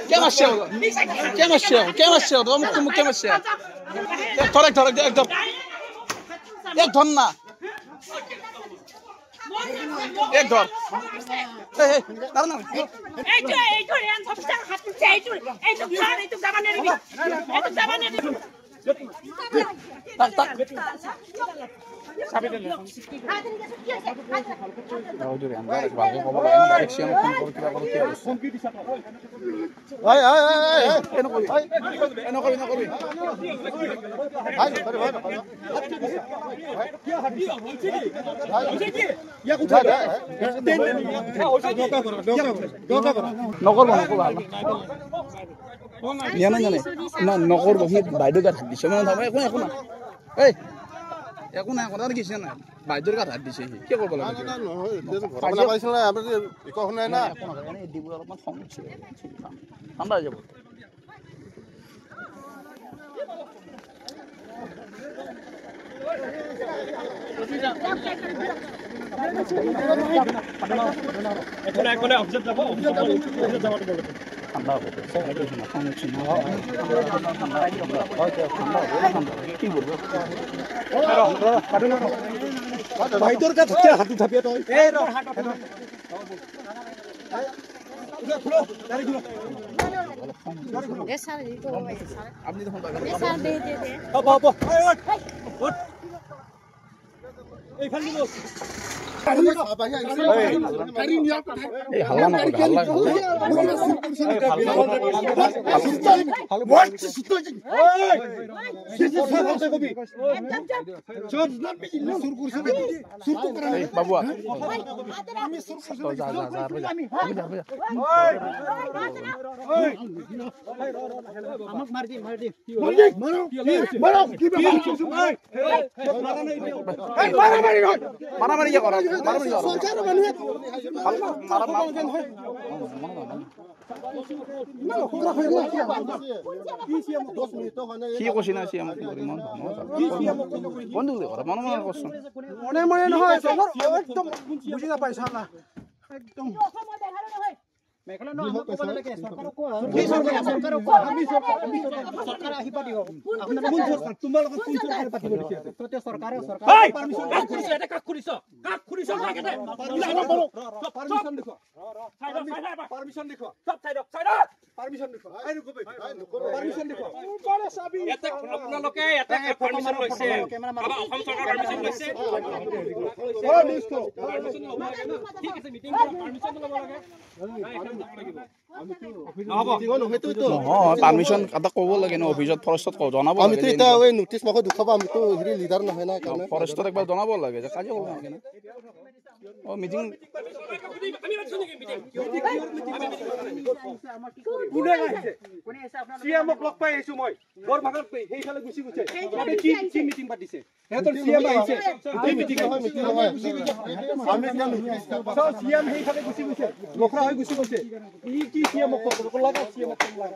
क्या मस्या तो मुख क्या मस्या एक धर ना एक धर नगर बही বাইদেউ গাত হাত দিছে মানে একো একো না এই একো না কথা কিছু না বাইদেউৰ গাত হাত দিছে কি কৰিব লাগে ঘটনা পাইছ না আমি একো নাই না একো না এনে দিবুৰ অলপমান খং উঠিছে ঠাণ্ডা হৈ যাব একো অবজেক্ট যাব ঠান্ডা হবে কি বলবো বাইদুর কাছে হাতি থাপিয়ে তো এই র আপনি তখন এই ফালি লো এই হাল্লা না করে হাল্লা বাবু আমি সুর করছি যা আমাক মার দি মারো কি মারামারি করা সরকার মানুষ কি কৈছি না সি আমাক বন্ধু মনে মনে করছো মনে মনে নহয় একদম বুঝি না পাইছা না একদম মেঘালয় ন আমাক কব লাগে সরকার আহিবা দিব আপোনাৰ কোন সৰকাৰ তোমাৰ লগত কোন সৰকাৰ পাতিব দিছে প্ৰত্যেক সৰকাৰে পাৰমিশন কাক কৰিছ এটা কাক কৰিছ লাগে পারমিশন দেখো পারমিশন দেখো সব সাইড পারমিশন দেখো আই নকবই পারমিশন দেখো কোনে চাবি এটা আপোনালোকে এটা পারমিশন লৈছে বাবা অসম সরকার পারমিশন লৈছে ও নিষ্ঠো পারমিশন লব লাগে না ঠিক আছে মিটিং কৰা পাৰমিশন লব লাগে পাৰমিশন কথা কব লাগে না অফিসত ফৰেষ্টত জনাব লাগে আমি তো এটা নোটিস মাখো দুখাবা আমি তো হেৰি লিডাৰ নহয় না কাৰণে ফৰেষ্টত একবাৰ জনাব লাগে যে কাজে কৰিব লাগে না ও মিটিং কোনে আহিছে সিএমক লগ পাই আইছো মই গৰ ভাগত সেইফালে গুছি গৈছে আমি কি মিটিং পাতিছে হেতৰ সিএম আহিছে এই মিটিং হয় আমি সব সিএম সেইফালে গুছি গৈছে লখৰা হৈ গুছি গৈছে ই কি সিএমক লাগা সিএমক লাগা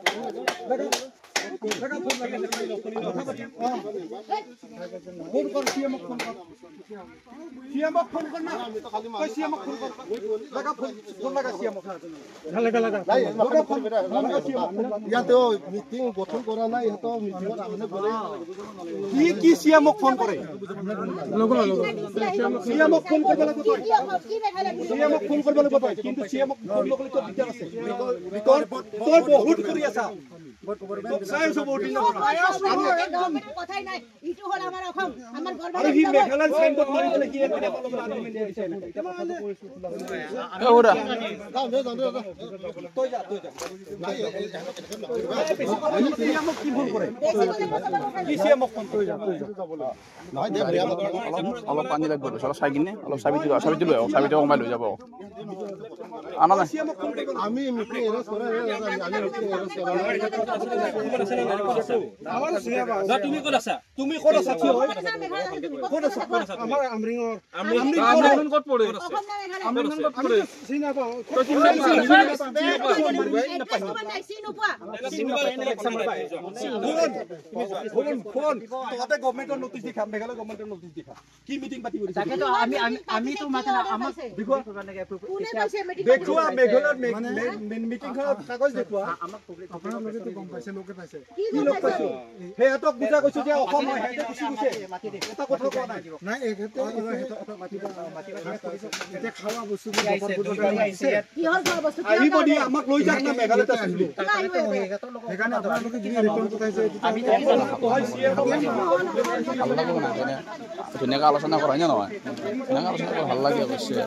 ফোন লাগে ফোন কর সিএমক ফোন কর না কই সিএমক ফোন কর লাগা ফোন লাগা সিএমক লাগা ফোন লাগা সিএমক ইয়াতে মিটিং গঠন কৰা নাই এটো মিটিংত আমনে বলে কি সিএমক ফোন কৰে সিএমক ফোন কৰিব লাগিব সিএমক ফোন কৰিব লাগিব কিন্তু সিএমক ফোন নকলে তো দিগদাৰ আছে বিকজ তই বহুত কৰি আছা সায়েন্স বৰ্ডিং একদম কথাই নাই ইটো হল আমাৰ অসম আমাৰ গৰ্ব আৰু হি মেঘালয় সাইনবোৰ্ড মাৰিলে কি এটা অলপ আৰ্গুমেন্ট দিছে না এটা কথা কৈছো ওৰা তই যা সিএমক কি ফোন কৰে কি সিএমক ফোন তই যা নহয় দে অলপ পানী লাগব অলপ চাই কিনে অলপ চাবি দিলো কমাই লৈ যাব আনা না আমি মিটিং এৰেঞ্জ কৰা আমি মিটিং এৰেঞ্জ কৰা না তুমি ক'ত আছা তুমি ক'ত আছা ক'ত আছা আমাৰ আমৰিঙৰ আমৰিঙ ক'ত পৰে আমৰিঙ ক'ত পৰে চিনি নাপাওঁ তই চিনি ফোন তহঁতে গভৰ্ণমেণ্টৰ নটিচ দিখা মেঘালয় গভৰ্ণমেণ্টৰ নটিচ দিখা কি মিটিং পাতি কৰিছে তাকেতো আমি তো মাতে না আমাক দেখুৱা মেঘালয়ৰ মিটিংখনত কাগজ দেখুৱা আমাক আপোনালোকে তো গম পাইছে লোকে পাইছে কি লোক পাইছে হেতক বুজা কৈছো যে অসম হয় হেতে কিছু কৈছে এটা কথা কোৱা নাই নাই এখেতে এটা খাওয়া বস্তু কিহৰ খাওয়া বস্তু আহিব দি আমাক লৈ যাক না মেঘালয়ত আহিব সেইকাৰণে আপোনালোকে কি ৰিপৰ্ট পঠাইছে আমি ধুনীয়াকৈ আলোচনা কৰা হয় নহয় ধুনীয়াকৈ আলোচনা কৰি ভাল লাগে অৱশ্যে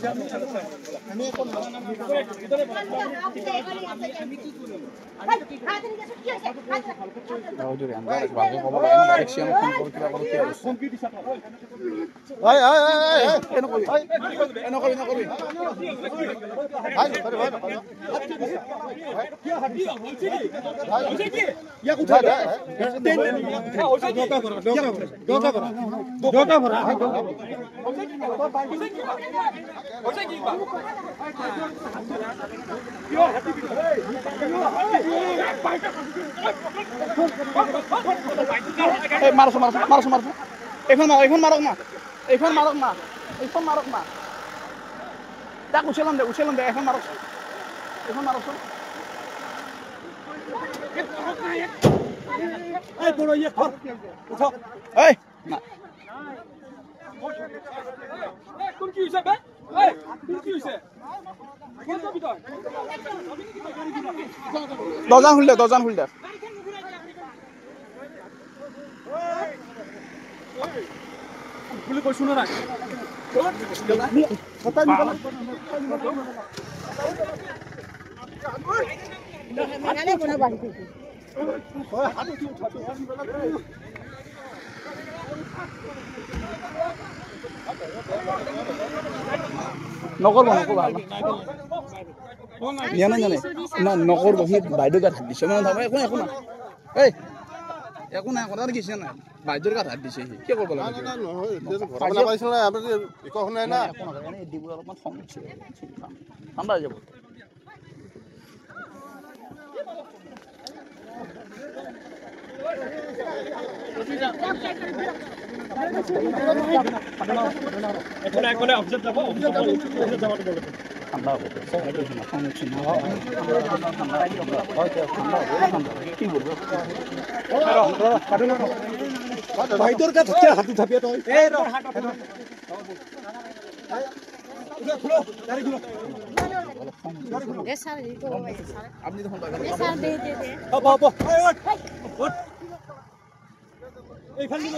মাৰক এইখন মাৰক না তাক উচেলাম দে এখন মাৰকচোন এই বড় ইয়ে খৰ উঠক এই না কোন কি হৈছে বে এই কোন কি হৈছে কোন তো ভিতর দৰ্জান খুল দে বুলি কৈছো না নকৰব নকৰব সি বাইদেউ গাত হাত দিছে একো না একো নাই কথা কিছু নাই বাইদেউৰ গাত হাত দিছে সি কি কৰিব লাগে দিব অলপমান খং উঠিছে ঠাণ্ডা হৈ যাব বাইদেউৰ গাত হাত উঠাবি তই এই ফালি